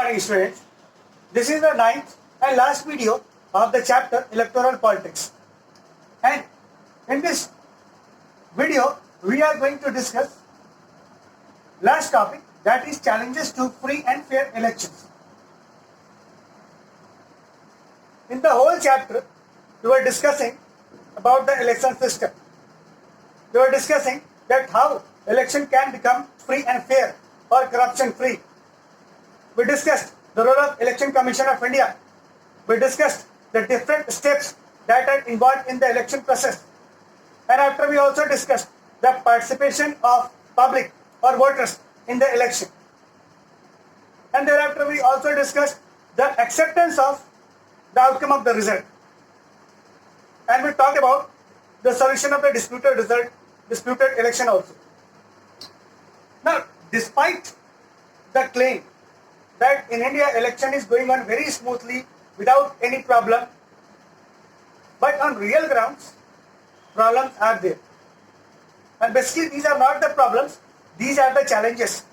morning, students. This is the ninth and last video of the chapter Electoral Politics. And in this video, we are going to discuss last topic, that is challenges to free and fair elections. In the whole chapter, we were discussing about the election system. We were discussing that how election can become free and fair or corruption free. We discussed the role of Election Commission of India. We discussed the different steps that are involved in the election process. And after we also discussed the participation of public or voters in the election. And thereafter we also discussed the acceptance of the outcome of the result. And we talked about the solution of the disputed election also. Now, despite the claim that in India election is going on very smoothly without any problem, but on real grounds, problems are there. And basically these are not the problems, these are the challenges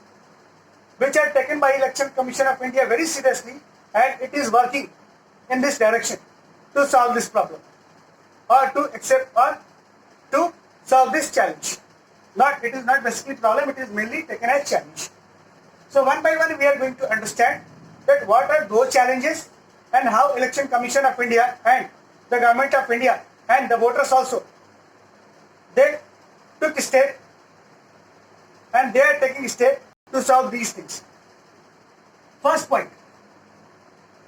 which are taken by Election Commission of India very seriously, and it is working in this direction to solve this problem or to accept or to solve this challenge. It is not basically problem, it is mainly taken as challenge. So one by one we are going to understand that what are those challenges and how Election Commission of India and the Government of India and the voters also, they took step and they are taking step to solve these things. First point,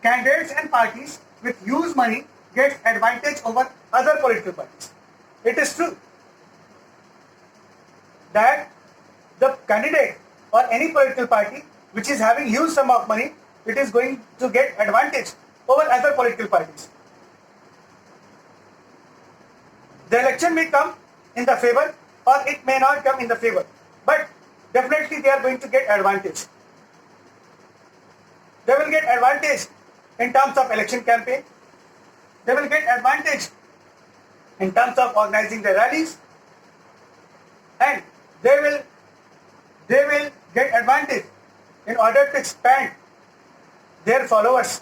candidates and parties with huge money get advantage over other political parties. It is true that the candidate or any political party which is having huge sum of money, it is going to get advantage over other political parties. The election may come in the favor or it may not come in the favor, but definitely they are going to get advantage. They will get advantage in terms of election campaign. They will get advantage in terms of organizing the rallies, and they will get advantage in order to expand their followers.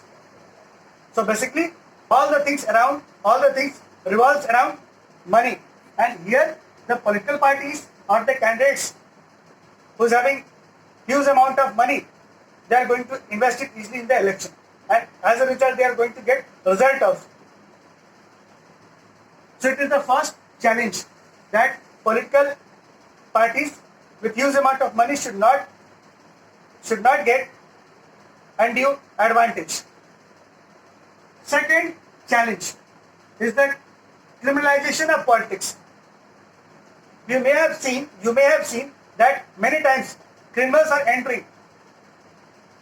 So basically all the things revolves around money, and here the political parties or the candidates who's having huge amount of money, they are going to invest it easily in the election, and as a result they are going to get result also. So it is the first challenge that political parties with huge amount of money should not get undue advantage. Second challenge is the criminalization of politics. You may have seen that many times criminals are entering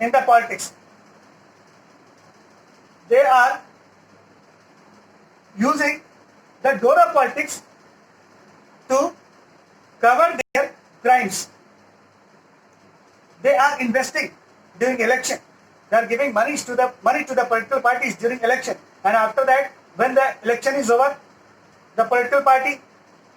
in the politics. They are using the door of politics to cover their crimes. They are investing during election. They are giving money to the political parties during election, and after that, when the election is over, the political party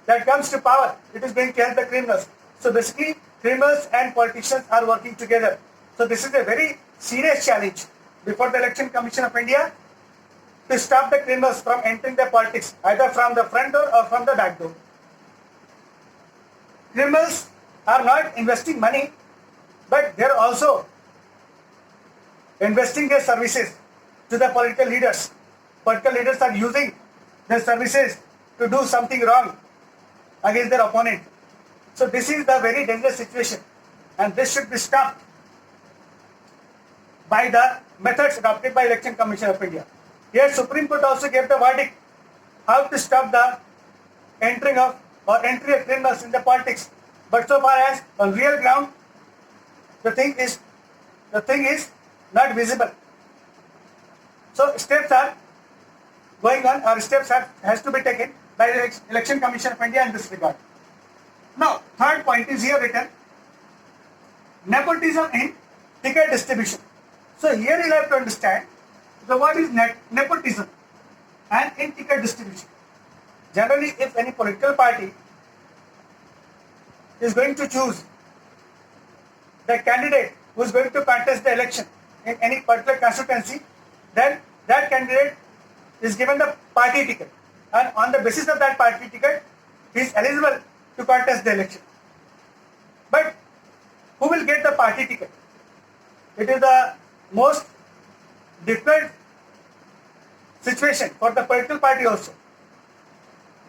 that comes to power, it is going to help the criminals. So basically, criminals and politicians are working together. So this is a very serious challenge before the Election Commission of India to stop the criminals from entering the politics, either from the front door or from the back door. Criminals are not investing money, but they are also investing their services to the political leaders. Political leaders are using their services to do something wrong against their opponent. So this is the very dangerous situation, and this should be stopped by the methods adopted by Election Commission of India. Here Supreme Court also gave the verdict how to stop the entry of criminals in the politics. But so far as on real ground, the thing is not visible. So steps are going on, or steps has to be taken by the Election Commission of India in this regard. Now, third point is here written, nepotism in ticket distribution. So here you have to understand the word is nepotism and in ticket distribution. Generally, if any political party is going to choose the candidate who is going to contest the election, in any particular constituency, then that candidate is given the party ticket, and on the basis of that party ticket, he is eligible to contest the election. But who will get the party ticket? It is the most difficult situation for the political party also.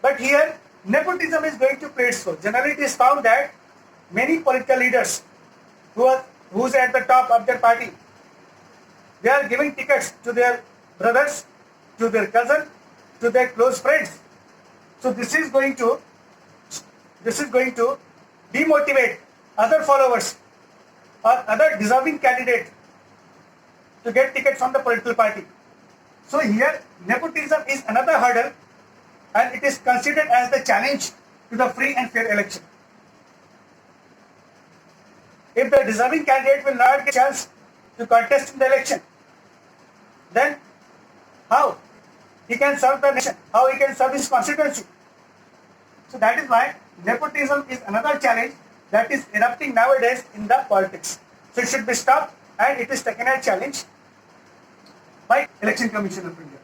But here, nepotism is going to play its role. Generally, it is found that many political leaders who's at the top of their party, they are giving tickets to their brothers, to their cousin, to their close friends. So this is going to demotivate other followers or other deserving candidates to get tickets from the political party. So here, nepotism is another hurdle, and it is considered as the challenge to the free and fair election. If the deserving candidate will not get a chance to contest in the election, then how he can serve the nation, how he can serve his constituency? So that is why nepotism is another challenge that is erupting nowadays in the politics. So it should be stopped, and it is taken as a challenge by Election Commission of India.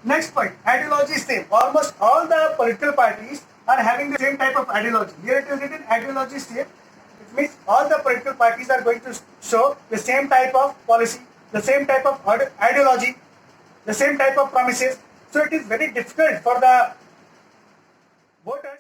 Next point, ideology is same. Almost all the political parties are having the same type of ideology. Here it is written ideology same. It means all the political parties are going to show the same type of policy, the same type of ideology, the same type of promises. So it is very difficult for the voter